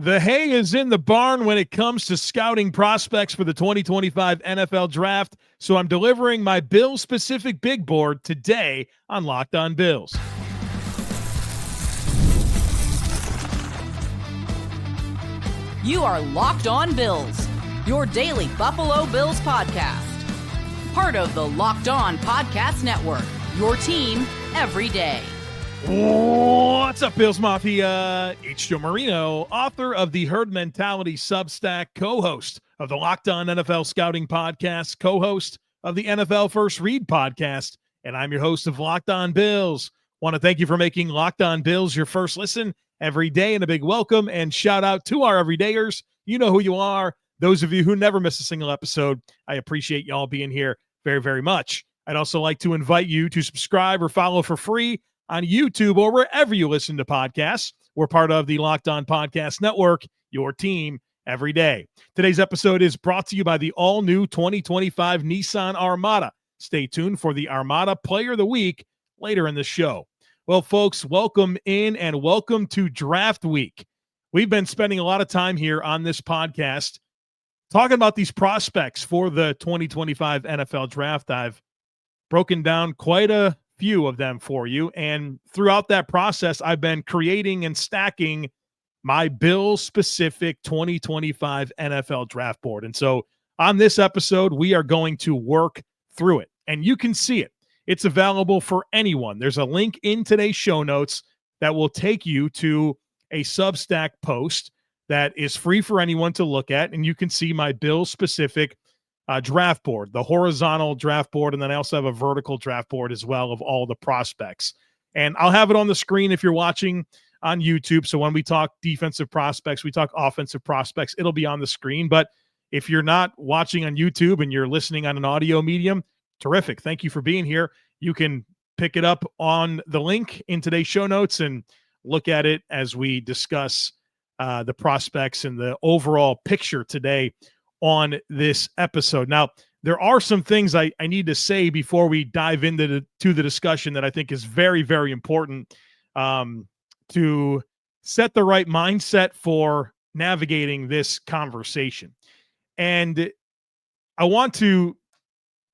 The hay is in the barn when it comes to scouting prospects for the 2025 NFL Draft, so I'm delivering my Bills-specific big board today on Locked On Bills. You are Locked On Bills, your daily Buffalo Bills podcast. Part of the Locked On Podcast Network, your team every day. What's up, Bills Mafia? It's Joe Marino, author of the Herd Mentality Substack, co-host of the Locked On NFL Scouting Podcast, co-host of the NFL First Read Podcast, and I'm your host of Locked On Bills. Want to thank you for making Locked On Bills your first listen every day, and a big welcome and shout out to our everydayers. You know who you are. Those of you who never miss a single episode, I appreciate y'all being here very, very much. I'd also like to invite you to subscribe or follow for free on YouTube or wherever you listen to podcasts. We're part of the Locked On Podcast Network, your team every day. Today's episode is brought to you by the all-new 2025 Nissan Armada. Stay tuned for the Armada Player of the Week later in the show. Well, folks, welcome in and welcome to Draft Week. We've been spending a lot of time here on this podcast talking about these prospects for the 2025 NFL Draft. I've broken down quite a few of them for you, and throughout that process I've been creating and stacking my Bills-specific 2025 NFL draft board. And so on this episode we are going to work through it, and you can see it. It's available for anyone. There's a link in today's show notes that will take you to a Substack post that is free for anyone to look at, and you can see my Bills-specific draft board, the horizontal draft board, and then I also have a vertical draft board as well of all the prospects. And I'll have it on the screen if you're watching on YouTube. So when we talk defensive prospects, we talk offensive prospects, it'll be on the screen. But if you're not watching on YouTube and you're listening on an audio medium, terrific. Thank you for being here. You can pick it up on the link in today's show notes and look at it as we discuss the prospects and the overall picture today on this episode. Now, there are some things I need to say before we dive into the discussion that I think is very, very important to set the right mindset for navigating this conversation. And I want to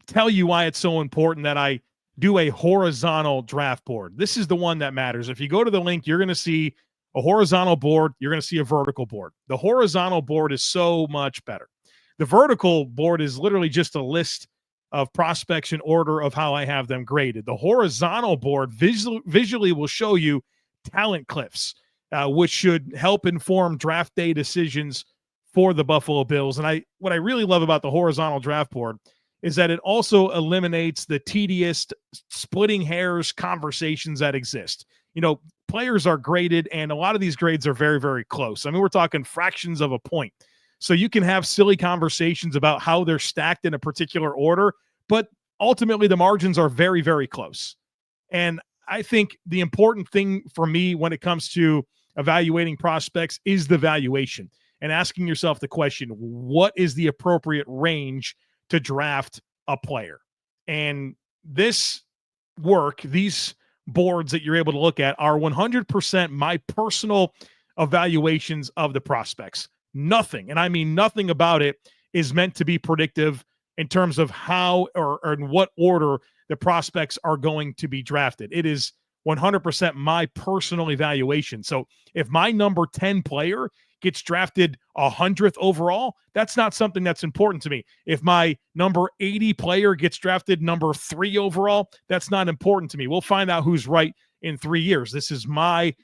tell you why it's so important that I do a horizontal draft board. This is the one that matters. If you go to the link, you're going to see a horizontal board. You're going to see a vertical board. The horizontal board is so much better. The vertical board is literally just a list of prospects in order of how I have them graded. The horizontal board visually will show you talent cliffs, which should help inform draft day decisions for the Buffalo Bills. And what I really love about the horizontal draft board is that it also eliminates the tedious splitting hairs conversations that exist. You know, players are graded, and a lot of these grades are very, very close. I mean, we're talking fractions of a point. So you can have silly conversations about how they're stacked in a particular order, but ultimately the margins are very, very close. And I think the important thing for me when it comes to evaluating prospects is the valuation and asking yourself the question, what is the appropriate range to draft a player? And this work, these boards that you're able to look at are 100% my personal evaluations of the prospects. Nothing, and I mean nothing about it, is meant to be predictive in terms of how or in what order the prospects are going to be drafted. It is 100% my personal evaluation. So if my number 10 player gets drafted 100th overall, that's not something that's important to me. If my number 80 player gets drafted number 3 overall, that's not important to me. We'll find out who's right in 3 years. This is my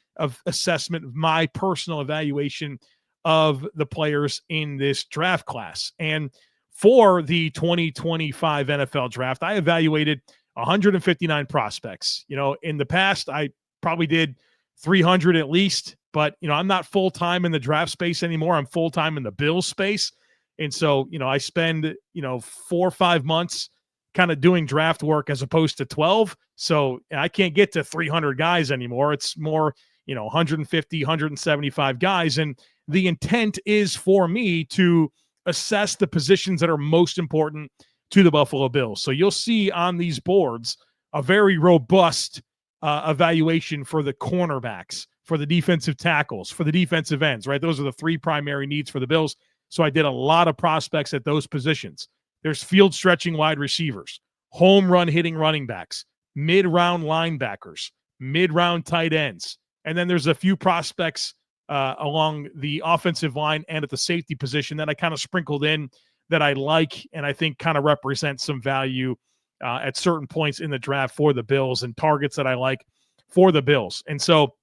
assessment, my personal evaluation of the players in this draft class. And for the 2025 NFL draft, I evaluated 159 prospects. You know, in the past, I probably did 300 at least, but, you know, I'm not full-time in the draft space anymore. I'm full-time in the Bills space. And so, you know, I spend, 4 or 5 months kind of doing draft work as opposed to 12. So I can't get to 300 guys anymore. It's more, 150, 175 guys. And the intent is for me to assess the positions that are most important to the Buffalo Bills. So you'll see on these boards a very robust evaluation for the cornerbacks, for the defensive tackles, for the defensive ends, right? Those are the three primary needs for the Bills. So I did a lot of prospects at those positions. There's field stretching wide receivers, home run hitting running backs, mid-round linebackers, mid-round tight ends. And then there's a few prospects along the offensive line and at the safety position that I kind of sprinkled in that I like and I think kind of represent some value at certain points in the draft for the Bills and targets that I like for the Bills. And so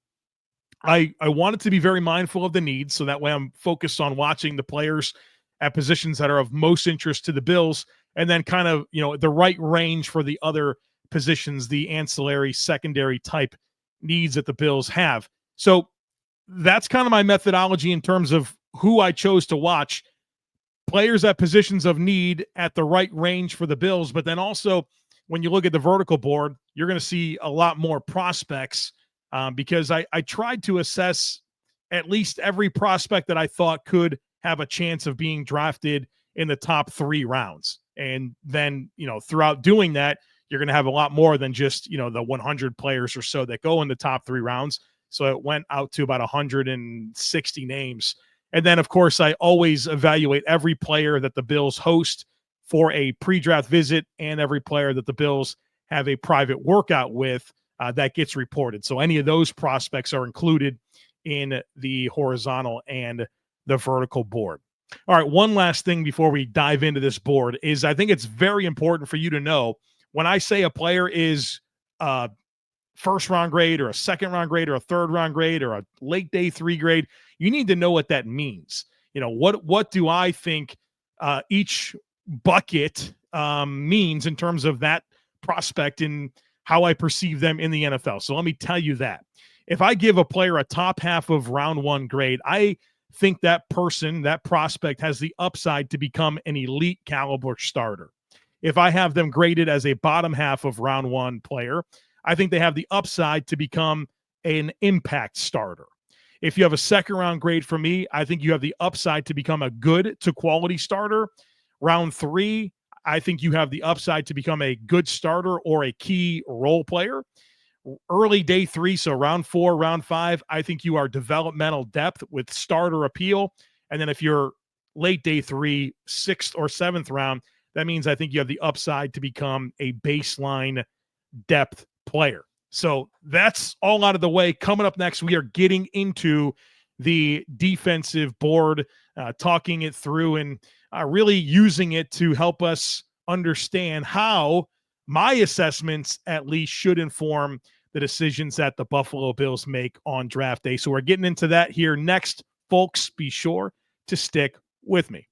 I wanted to be very mindful of the needs, so that way I'm focused on watching the players at positions that are of most interest to the Bills, and then kind of, the right range for the other positions, the ancillary secondary type needs that the Bills have. So that's kind of my methodology in terms of who I chose to watch. Players at positions of need at the right range for the Bills, but then also when you look at the vertical board, you're going to see a lot more prospects because I tried to assess at least every prospect that I thought could have a chance of being drafted in the top 3 rounds. And then, throughout doing that, you're going to have a lot more than just, the 100 players or so that go in the top 3 rounds. So it went out to about 160 names. And then, of course, I always evaluate every player that the Bills host for a pre-draft visit and every player that the Bills have a private workout with that gets reported. So any of those prospects are included in the horizontal and the vertical board. All right, one last thing before we dive into this board is I think it's very important for you to know when I say a player is first round grade or a second round grade or a third round grade or a late day 3 grade, you need to know what that means. What do I think each bucket means in terms of that prospect and how I perceive them in the NFL. So let me tell you that. If I give a player a top half of round 1 grade, I think that person, that prospect has the upside to become an elite caliber starter. If I have them graded as a bottom half of round 1 player, I think they have the upside to become an impact starter. If you have a second round grade for me, I think you have the upside to become a good to quality starter. Round 3, I think you have the upside to become a good starter or a key role player. Early day 3, so round 4, round 5, I think you are developmental depth with starter appeal. And then if you're late day 3, 6th or 7th round, that means I think you have the upside to become a baseline depth player. So that's all out of the way. Coming up next, we are getting into the defensive board, talking it through and really using it to help us understand how my assessments at least should inform the decisions that the Buffalo Bills make on draft day. So we're getting into that here next, folks. Be sure to stick with me.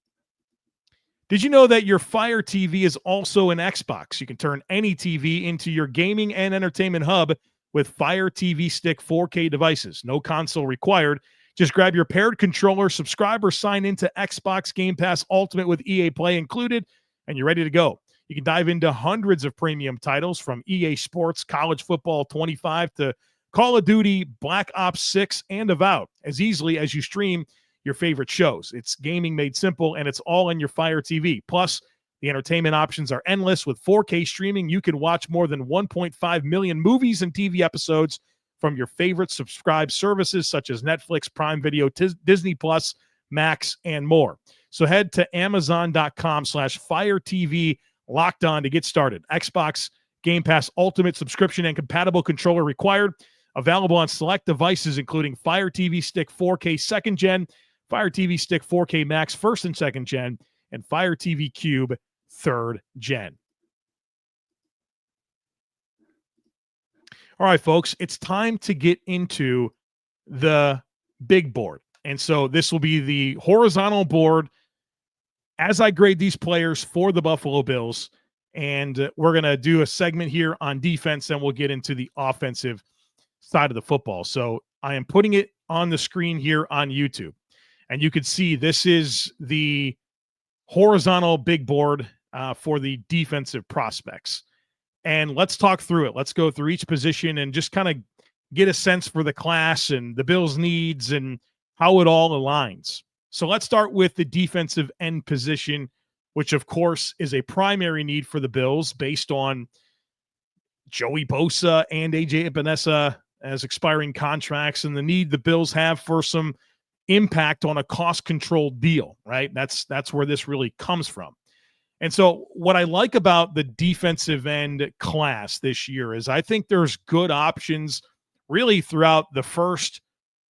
Did you know that your Fire TV is also an Xbox? You can turn any TV into your gaming and entertainment hub with Fire TV Stick 4K devices. No console required. Just grab your paired controller, subscribe, or sign into Xbox Game Pass Ultimate with EA Play included, and you're ready to go. You can dive into hundreds of premium titles from EA Sports, College Football 25 to Call of Duty, Black Ops 6, and Avowed as easily as you stream your favorite shows. It's gaming made simple, and it's all in your Fire TV. Plus, the entertainment options are endless. With 4K streaming, you can watch more than 1.5 million movies and TV episodes from your favorite subscribed services such as Netflix, Prime Video, Disney Plus, Max, and more. So head to Amazon.com/Fire TV Locked On to get started. Xbox Game Pass Ultimate subscription and compatible controller required. Available on select devices including Fire TV Stick 4K 2nd Gen, Fire TV Stick 4K Max 1st and 2nd Gen, and Fire TV Cube 3rd Gen. All right, folks, it's time to get into the big board. And so this will be the horizontal board as I grade these players for the Buffalo Bills. And we're going to do a segment here on defense, and we'll get into the offensive side of the football. So I am putting it on the screen here on YouTube. And you can see this is the horizontal big board for the defensive prospects. And let's talk through it. Let's go through each position and just kind of get a sense for the class and the Bills' needs and how it all aligns. So let's start with the defensive end position, which, of course, is a primary need for the Bills based on Joey Bosa and A.J. Epinesa as expiring contracts and the need the Bills have for some impact on a cost-controlled deal, right? That's where this really comes from. And so what I like about the defensive end class this year is I think there's good options really throughout the first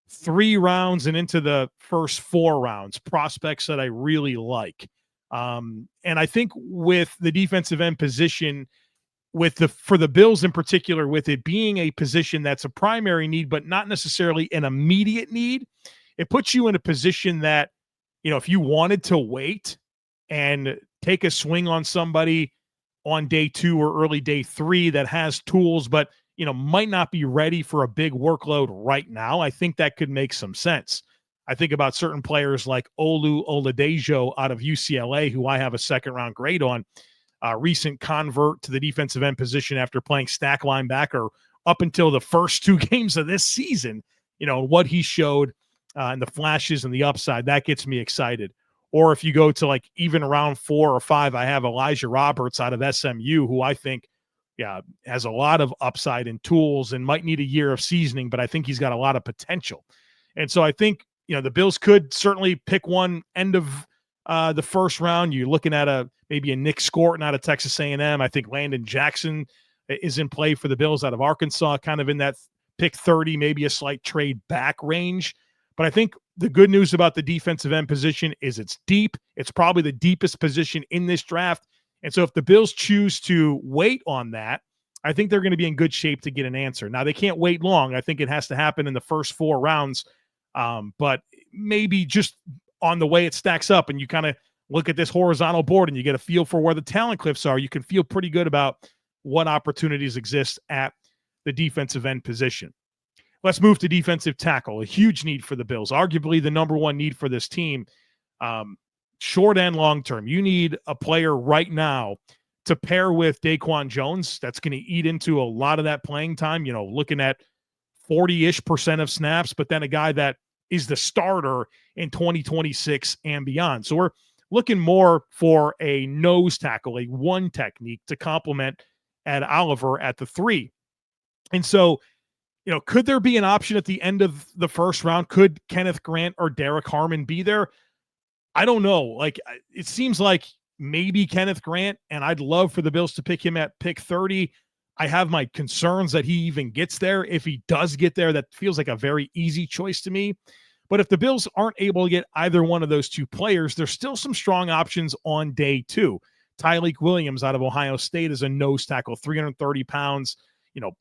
3 rounds and into the first 4 rounds, prospects that I really like. And I think with the defensive end position, for the Bills in particular, with it being a position that's a primary need, but not necessarily an immediate need, it puts you in a position that, if you wanted to wait and take a swing on somebody on day 2 or early day 3 that has tools, but, might not be ready for a big workload right now, I think that could make some sense. I think about certain players like Olu Oladejo out of UCLA, who I have a second-round grade on, recent convert to the defensive end position after playing stack linebacker up until the first 2 games of this season. What he showed and the flashes and the upside, that gets me excited. Or if you go to like even round 4 or 5, I have Elijah Roberts out of SMU, who I think has a lot of upside and tools and might need a year of seasoning, but I think he's got a lot of potential. And so I think, the Bills could certainly pick one end of the first round. You're looking at maybe a Nick Scorton out of Texas A&M. I think Landon Jackson is in play for the Bills out of Arkansas, kind of in that pick 30, maybe a slight trade back range. But I think the good news about the defensive end position is it's deep. It's probably the deepest position in this draft. And so if the Bills choose to wait on that, I think they're going to be in good shape to get an answer. Now, they can't wait long. I think it has to happen in the first 4 rounds. But maybe just on the way it stacks up and you kind of look at this horizontal board and you get a feel for where the talent cliffs are, you can feel pretty good about what opportunities exist at the defensive end position. Let's move to defensive tackle, a huge need for the Bills, arguably the number 1 need for this team. Short and long term, you need a player right now to pair with Daquan Jones. That's going to eat into a lot of that playing time, looking at 40-ish% of snaps, but then a guy that is the starter in 2026 and beyond. So we're looking more for a nose tackle, a 1 technique to complement Ed Oliver at the 3. And so, could there be an option at the end of the first round? Could Kenneth Grant or Derek Harmon be there? I don't know. Like, it seems like maybe Kenneth Grant, and I'd love for the Bills to pick him at pick 30. I have my concerns that he even gets there. If he does get there, that feels like a very easy choice to me. But if the Bills aren't able to get either one of those 2 players, there's still some strong options on day 2. Tyleik Williams out of Ohio State is a nose tackle, 330 pounds,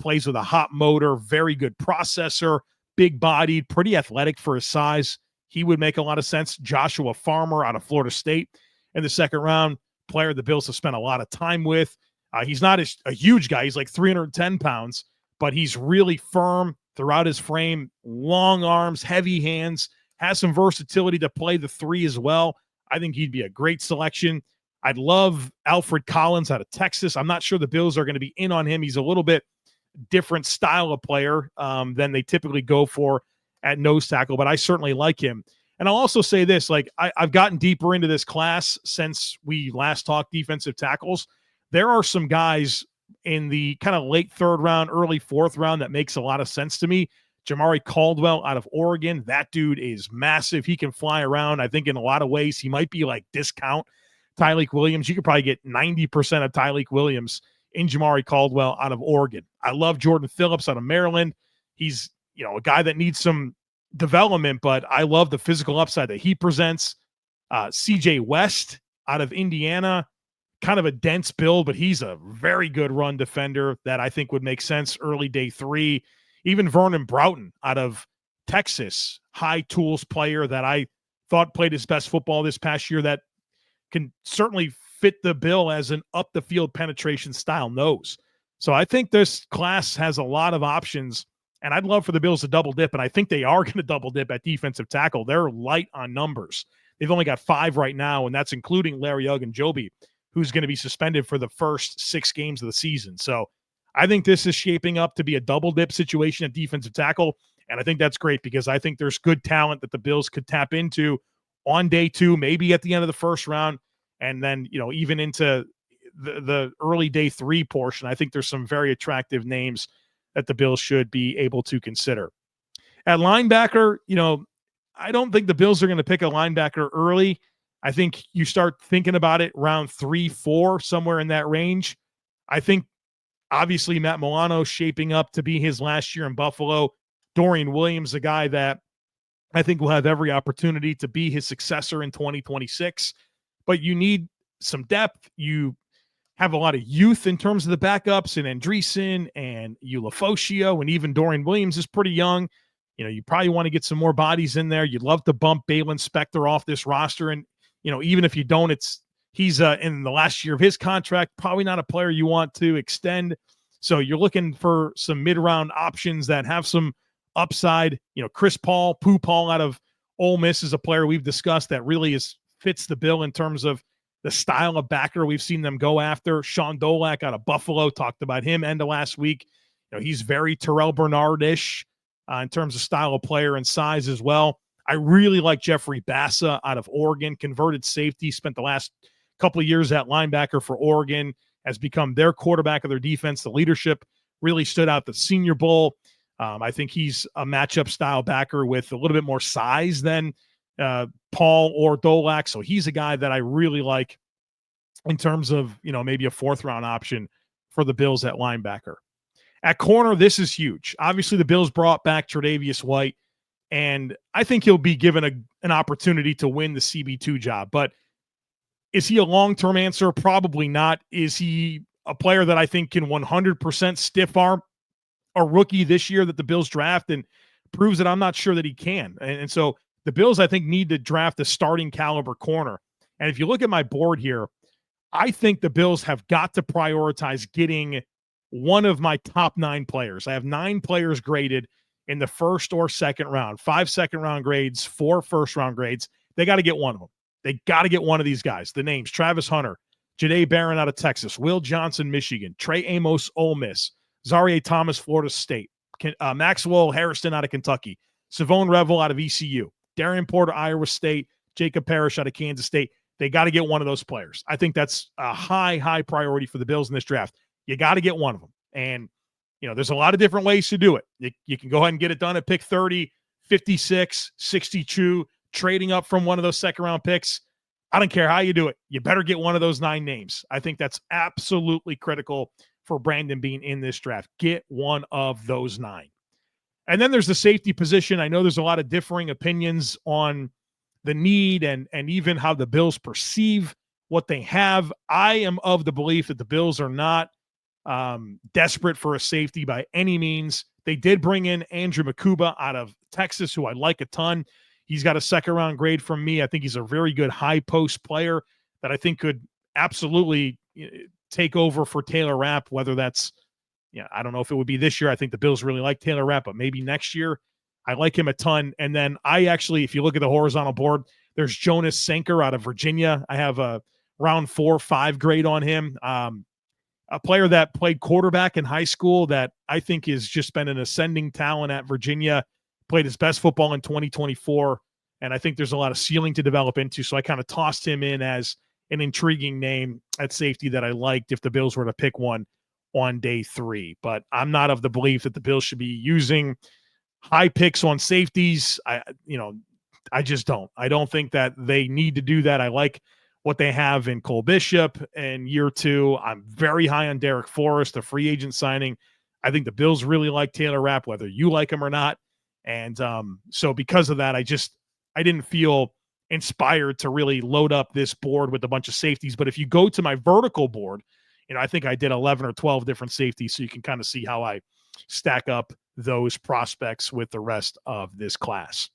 plays with a hot motor, very good processor, big-bodied, pretty athletic for his size. He would make a lot of sense. Joshua Farmer out of Florida State in the second round, player the Bills have spent a lot of time with. He's not a huge guy. He's like 310 pounds, but he's really firm throughout his frame, long arms, heavy hands, has some versatility to play the 3 as well. I think he'd be a great selection. I'd love Alfred Collins out of Texas. I'm not sure the Bills are going to be in on him. He's a little bit different style of player than they typically go for at nose tackle, but I certainly like him. And I'll also say this, like I've gotten deeper into this class since we last talked defensive tackles. There are some guys in the kind of late 3rd round, early 4th round that makes a lot of sense to me. Jamari Caldwell out of Oregon. That dude is massive. He can fly around. I think in a lot of ways, he might be like discount Tyleik Williams. You could probably get 90% of Tyleik Williams in Jamari Caldwell out of Oregon. I love Jordan Phillips out of Maryland. He's, a guy that needs some development, but I love the physical upside that he presents. CJ West out of Indiana, kind of a dense build, but he's a very good run defender that I think would make sense early day 3. Even Vernon Broughton out of Texas, high tools player that I thought played his best football this past year, that can certainly fit the bill as an up the field penetration style nose. So I think this class has a lot of options, and I'd love for the Bills to double dip, and I think they are going to double dip at defensive tackle. They're light on numbers. They've only got 5 right now, and that's including Larry Ogunjobi, who's going to be suspended for the first 6 games of the season. So I think this is shaping up to be a double dip situation at defensive tackle, and I think that's great because I think there's good talent that the Bills could tap into on day 2, maybe at the end of the first round, and then, even into the early day 3 portion. I think there's some very attractive names that the Bills should be able to consider. At linebacker, I don't think the Bills are going to pick a linebacker early. I think you start thinking about it round 3, 4, somewhere in that range. I think obviously Matt Milano shaping up to be his last year in Buffalo. Dorian Williams, a guy that I think will have every opportunity to be his successor in 2026. But you need some depth. You have a lot of youth in terms of the backups, and Andreessen and Ulafosio, and even Dorian Williams is pretty young. You probably want to get some more bodies in there. You'd love to bump Balin Spector off this roster. And, even if you don't, he's in the last year of his contract, probably not a player you want to extend. So you're looking for some mid-round options that have some upside. Chris Paul, Pooh Paul out of Ole Miss is a player we've discussed that really fits the bill in terms of the style of backer we've seen them go after. Sean Dolak out of Buffalo, talked about him end of last week. He's very Terrell Bernard-ish in terms of style of player and size as well. I really like Jeffrey Bassa out of Oregon, converted safety, spent the last couple of years at linebacker for Oregon, has become their quarterback of their defense. The leadership really stood out the Senior Bowl. I think he's a matchup style backer with a little bit more size than Paul or Dolak. So he's a guy that I really like in terms of, maybe a 4th round option for the Bills at linebacker. At corner, this is huge. Obviously, the Bills brought back Tre'Davious White, and I think he'll be given an opportunity to win the CB2 job. But is he a long-term answer? Probably not. Is he a player that I think can 100% stiff arm a rookie this year that the Bills draft and proves that? I'm not sure that he can. And so the Bills, I think, need to draft a starting caliber corner. And if you look at my board here, I think the Bills have got to prioritize getting one of my top 9 players. I have 9 players graded in the 1st or 2nd round, 5 second-round grades, 4 first-round grades. They got to get one of them. They got to get one of these guys. The names: Travis Hunter, Jahdae Barron out of Texas, Will Johnson, Michigan, Trey Amos, Ole Miss, Zaire Thomas, Florida State, Maxwell Harrison out of Kentucky, Savone Revel out of ECU, Darian Porter, Iowa State, Jacob Parrish out of Kansas State. They got to get one of those players. I think that's a high priority for the Bills in this draft. You got to get one of them. And, there's a lot of different ways to do it. You can go ahead and get it done at pick 30, 56, 62, trading up from one of those 2nd-round picks. I don't care how you do it. You better get one of those 9 names. I think that's absolutely critical for Brandon Beane in this draft. Get one of those 9. And then there's the safety position. I know there's a lot of differing opinions on the need and even how the Bills perceive what they have. I am of the belief that the Bills are not desperate for a safety by any means. They did bring in Andrew Makuba out of Texas, who I like a ton. He's got a 2nd-round grade from me. I think he's a very good high post player that I think could absolutely take over for Taylor Rapp, whether that's, I don't know if it would be this year. I think the Bills really like Taylor Rapp, but maybe next year. I like him a ton. And then if you look at the horizontal board, there's Jonas Sanker out of Virginia. I have a round 4, 5 grade on him. A player that played quarterback in high school that I think has just been an ascending talent at Virginia, played his best football in 2024. And I think there's a lot of ceiling to develop into. So I kind of tossed him in as an intriguing name at safety that I liked if the Bills were to pick one on day 3. But I'm not of the belief that the Bills should be using high picks on safeties. I just don't. I don't think that they need to do that. I like what they have in Cole Bishop in year 2. I'm very high on Derek Forrest, a free agent signing. I think the Bills really like Taylor Rapp, whether you like him or not. And so because of that, I didn't feel inspired to really load up this board with a bunch of safeties. But if you go to my vertical board, I think I did 11 or 12 different safeties, so you can kind of see how I stack up those prospects with the rest of this class.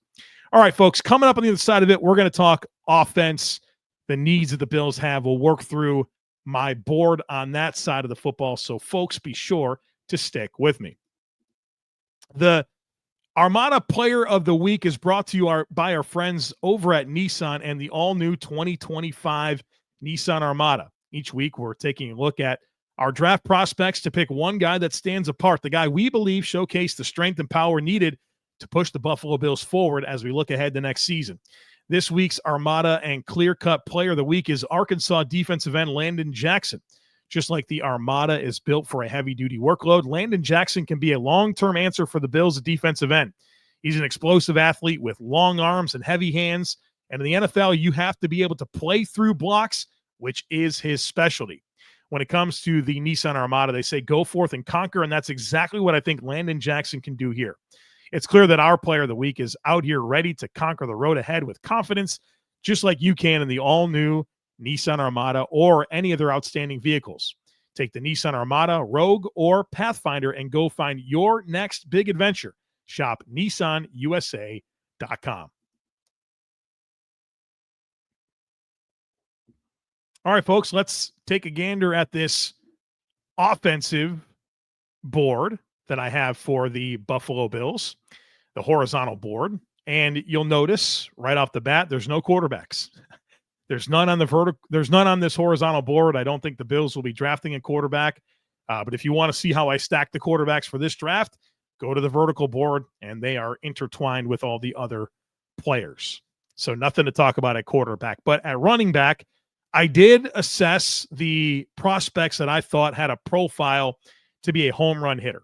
All right, folks, coming up on the other side of it, we're going to talk offense, the needs that the Bills have. We'll work through my board on that side of the football. So folks, be sure to stick with me. The Armada Player of the Week is brought to you by our friends over at Nissan and the all-new 2025 Nissan Armada. Each week, we're taking a look at our draft prospects to pick one guy that stands apart, the guy we believe showcased the strength and power needed to push the Buffalo Bills forward as we look ahead to next season. This week's Armada and clear-cut Player of the Week is Arkansas defensive end Landon Jackson. Just like the Armada is built for a heavy-duty workload, Landon Jackson can be a long-term answer for the Bills at defensive end. He's an explosive athlete with long arms and heavy hands, and in the NFL, you have to be able to play through blocks, which is his specialty. When it comes to the Nissan Armada, they say go forth and conquer, and that's exactly what I think Landon Jackson can do here. It's clear that our player of the week is out here ready to conquer the road ahead with confidence, just like you can in the all-new Nissan Armada or any of their outstanding vehicles. Take the Nissan Armada, Rogue, or Pathfinder and go find your next big adventure. Shop nissanusa.com. All right, folks, let's take a gander at this offensive board that I have for the Buffalo Bills, the horizontal board. And you'll notice right off the bat, there's no quarterbacks. There's none on the vertical. There's none on this horizontal board. I don't think the Bills will be drafting a quarterback. But if you want to see how I stack the quarterbacks for this draft, go to the vertical board, and they are intertwined with all the other players. So nothing to talk about at quarterback. But at running back, I did assess the prospects that I thought had a profile to be a home run hitter.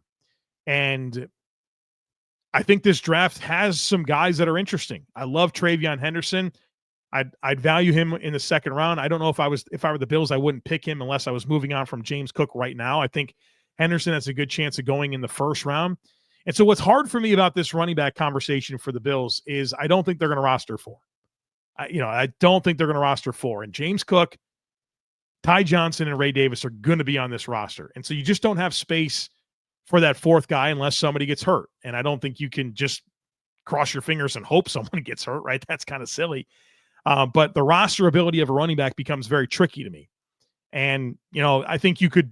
And I think this draft has some guys that are interesting. I love Travion Henderson. I'd value him in the second round. I don't know if I were the Bills, I wouldn't pick him unless I was moving on from James Cook right now. I think Henderson has a good chance of going in the first round. And so what's hard for me about this running back conversation for the Bills is I don't think they're going to roster four. I don't think they're going to roster four. And James Cook, Ty Johnson, and Ray Davis are going to be on this roster. And so you just don't have space for that fourth guy unless somebody gets hurt. And I don't think you can just cross your fingers and hope someone gets hurt, right? That's kind of silly. But the roster ability of a running back becomes very tricky to me. And, I think you could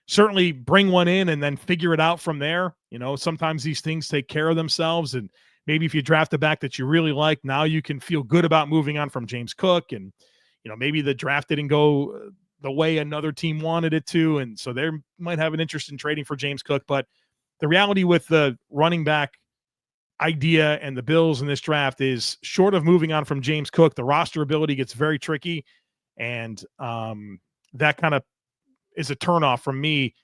certainly bring one in and then figure it out from there. Sometimes these things take care of themselves. And maybe if you draft a back that you really like, now you can feel good about moving on from James Cook. And, maybe the draft didn't go the way another team wanted it to. And so they might have an interest in trading for James Cook. But the reality with the running back idea and the Bills in this draft is, short of moving on from James Cook, the roster ability gets very tricky. And that kind of is a turnoff from me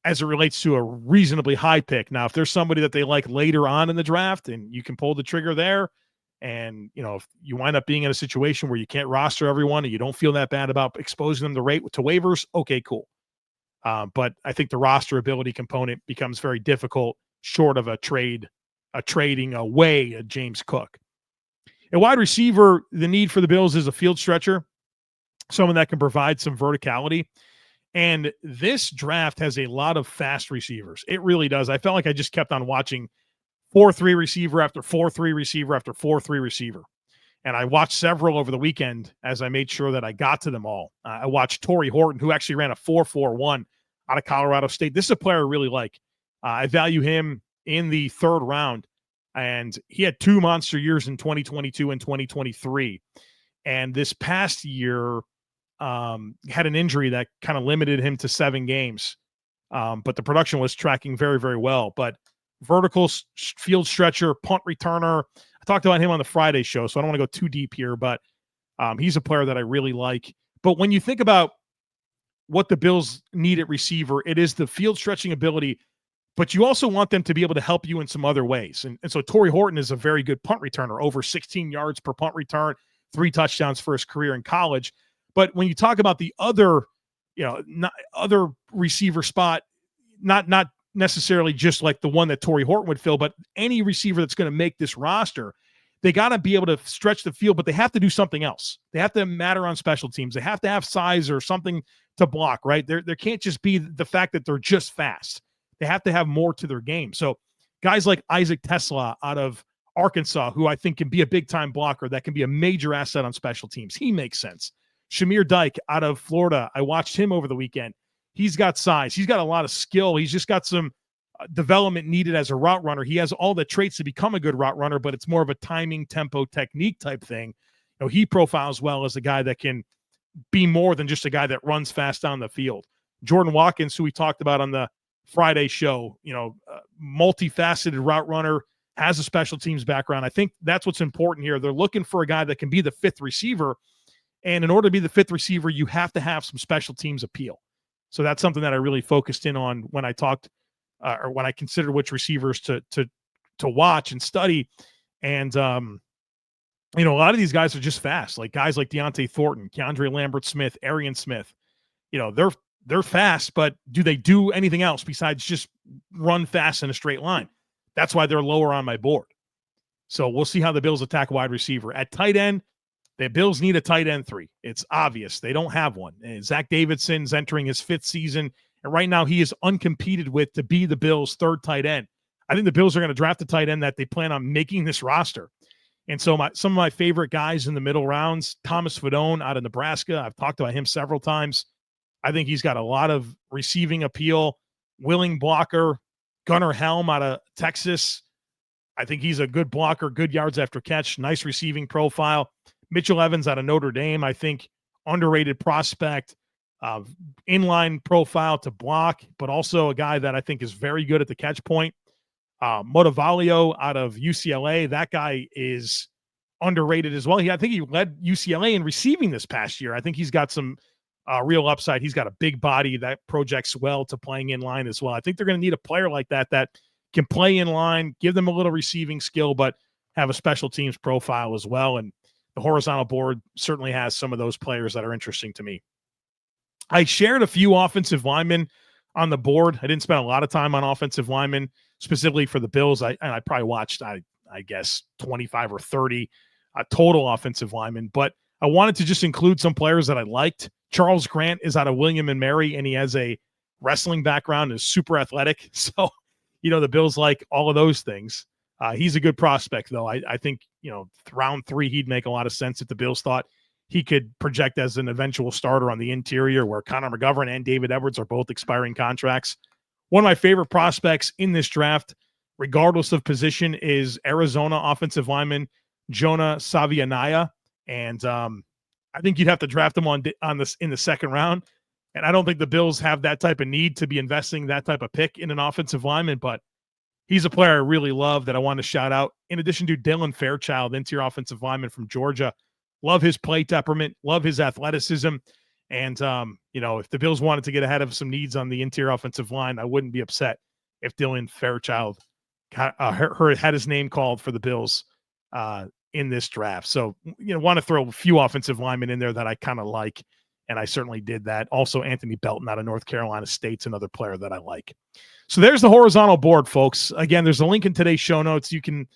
as it relates to a reasonably high pick. Now, if there's somebody that they like later on in the draft and you can pull the trigger there, and, if you wind up being in a situation where you can't roster everyone and you don't feel that bad about exposing them to waivers, okay, cool. But I think the roster ability component becomes very difficult short of trading away a James Cook. A wide receiver, the need for the Bills is a field stretcher, someone that can provide some verticality. And this draft has a lot of fast receivers. It really does. I felt like I just kept on watching 4-3 receiver after 4-3 receiver after 4-3 receiver. And I watched several over the weekend as I made sure that I got to them all. I watched Torrey Horton, who actually ran a 4.41 out of Colorado State. This is a player I really like. I value him in the third round. And he had two monster years in 2022 and 2023. And this past year had an injury that kind of limited him to 7 games. But the production was tracking very, very well. But vertical field stretcher, punt returner. I talked about him on the Friday show, so I don't want to go too deep here, but he's a player that I really like. But when you think about what the Bills need at receiver, it is the field stretching ability, but you also want them to be able to help you in some other ways. And so Torrey Horton is a very good punt returner, over 16 yards per punt return, 3 touchdowns for his career in college. But when you talk about the other, other receiver spot, not necessarily just like the one that Torrey Horton would fill, but any receiver that's going to make this roster, they got to be able to stretch the field, but they have to do something else. They have to matter on special teams. They have to have size or something to block, right? There can't just be the fact that they're just fast. They have to have more to their game. So guys like Isaac Tesla out of Arkansas, who I think can be a big-time blocker, that can be a major asset on special teams. He makes sense. Shamir Dyke out of Florida, I watched him over the weekend. He's got size. He's got a lot of skill. He's just got some development needed as a route runner. He has all the traits to become a good route runner, but it's more of a timing, tempo, technique type thing. He profiles well as a guy that can be more than just a guy that runs fast down the field. Jordan Watkins, who we talked about on the Friday show, multifaceted route runner, has a special teams background. I think that's what's important here. They're looking for a guy that can be the fifth receiver. And in order to be the fifth receiver, you have to have some special teams appeal. So that's something that I really focused in on when I talked or when I considered which receivers to watch and study. And a lot of these guys are just fast, like guys like Deontay Thornton, Keandre Lambert-Smith, Arian Smith. They're fast, but do they do anything else besides just run fast in a straight line? That's why they're lower on my board. So we'll see how the Bills attack wide receiver. At tight end, the Bills need a tight end 3. It's obvious. They don't have one. And Zach Davidson's entering his 5th season, and right now he is uncompeted with to be the Bills' 3rd tight end. I think the Bills are going to draft a tight end that they plan on making this roster. And so some of my favorite guys in the middle rounds, Thomas Fedone out of Nebraska. I've talked about him several times. I think he's got a lot of receiving appeal, willing blocker. Gunnar Helm out of Texas. I think he's a good blocker, good yards after catch, nice receiving profile. Mitchell Evans out of Notre Dame, I think underrated prospect, inline profile to block, but also a guy that I think is very good at the catch point. Motivalio out of UCLA, that guy is underrated as well. I think he led UCLA in receiving this past year. I think he's got some real upside. He's got a big body that projects well to playing in line as well. I think they're going to need a player like that can play in line, give them a little receiving skill, but have a special teams profile as well. And the horizontal board certainly has some of those players that are interesting to me. I shared a few offensive linemen on the board. I didn't spend a lot of time on offensive linemen specifically for the Bills. I probably watched, I guess, 25 or 30 total offensive linemen, but I wanted to just include some players that I liked. Charles Grant is out of William and Mary, and he has a wrestling background and is super athletic. So, the Bills like all of those things. He's a good prospect, though. I think, round 3, he'd make a lot of sense if the Bills thought he could project as an eventual starter on the interior, where Connor McGovern and David Edwards are both expiring contracts. One of my favorite prospects in this draft, regardless of position, is Arizona offensive lineman Jonah Savianaya. And I think you'd have to draft him on this in the 2nd round. And I don't think the Bills have that type of need to be investing that type of pick in an offensive lineman, but he's a player I really love that I want to shout out. In addition to Dylan Fairchild, interior offensive lineman from Georgia. Love his play temperament, love his athleticism. And, if the Bills wanted to get ahead of some needs on the interior offensive line, I wouldn't be upset if Dylan Fairchild had his name called for the Bills in this draft. So, want to throw a few offensive linemen in there that I kind of like, and I certainly did that. Also, Anthony Belton out of North Carolina State's another player that I like. So there's the horizontal board, folks. Again, there's a link in today's show notes. You can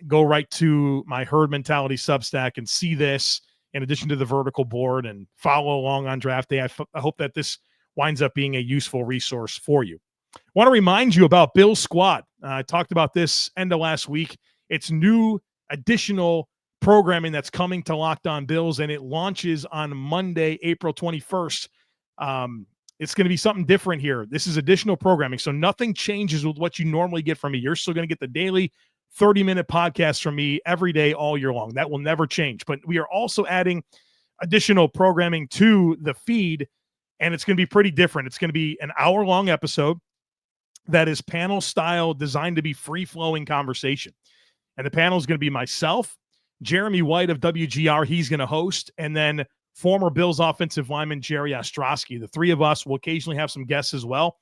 go right to my Herd Mentality Substack and see this in addition to the vertical board and follow along on draft day. I hope that this winds up being a useful resource for you. I want to remind you about Bill's Squad. I talked about this end of last week. It's new additional programming that's coming to Locked On Bills, and it launches on Monday, April 21st. It's going to be something different here. This is additional programming, so nothing changes with what you normally get from me. You're still going to get the daily 30-minute podcast from me every day, all year long. That will never change. But we are also adding additional programming to the feed, and it's going to be pretty different. It's going to be an hour-long episode that is panel style, designed to be free-flowing conversation. And the panel is going to be myself, Jeremy White of WGR, he's going to host, and then former Bills offensive lineman Jerry Ostroski. The 3 of us will occasionally have some guests as well.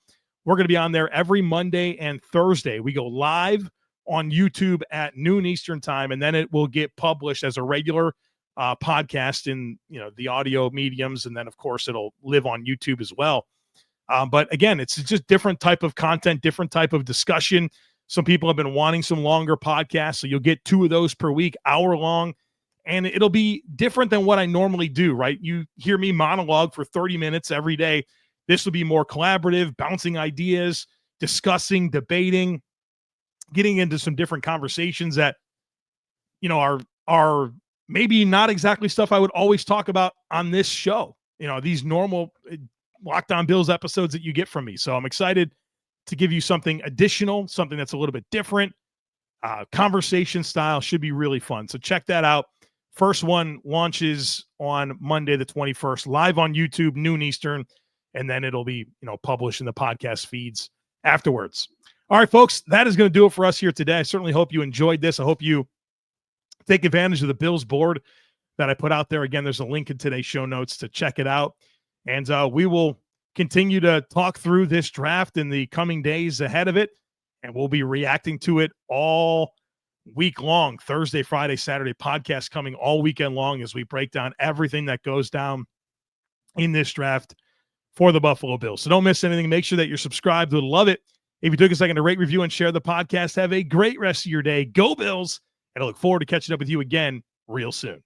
We're going to be on there every Monday and Thursday. We go live on YouTube at noon Eastern time, and then it will get published as a regular podcast in the audio mediums, and then of course it'll live on YouTube as well. But again, it's just different type of content, different type of discussion. Some people have been wanting some longer podcasts, so you'll get 2 of those per week, hour long, and it'll be different than what I normally do, right? You hear me monologue for 30 minutes every day. This will be more collaborative, bouncing ideas, discussing, debating, getting into some different conversations that, are maybe not exactly stuff I would always talk about on this show. These normal Locked On Bills episodes that you get from me. So I'm excited to give you something additional, something that's a little bit different. Conversation style should be really fun. So check that out. First one launches on Monday, the 21st, live on YouTube, noon Eastern, and then it'll be, published in the podcast feeds afterwards. All right, folks, that is going to do it for us here today. I certainly hope you enjoyed this. I hope you take advantage of the Bills board that I put out there. Again, there's a link in today's show notes to check it out. And we will continue to talk through this draft in the coming days ahead of it, and we'll be reacting to it all week long. Thursday, Friday, Saturday podcast coming all weekend long as we break down everything that goes down in this draft for the Buffalo Bills. So don't miss anything. Make sure that you're subscribed. We'd love it if you took a second to rate, review, and share the podcast. Have a great rest of your day. Go Bills, and I look forward to catching up with you again real soon.